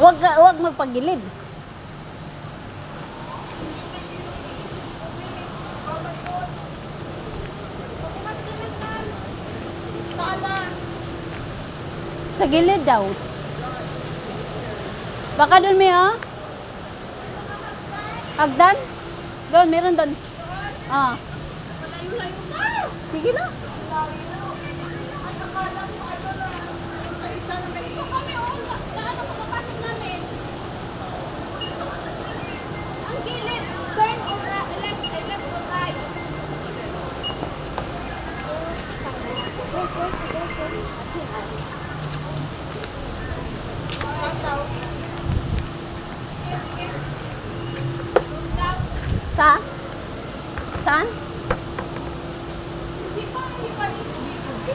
Wag magpagilid. Sana. Sa gilid daw. Baka doon may Hagdan? Doon, meron doon. Ah. Malayo-layo na. Sige na. Layo. Ay, akala ko ano na. Isa-isa na may... Ito kami, Lahat ang makapasok namin. Ang gilid. Turn or left or right. Sa? Saan?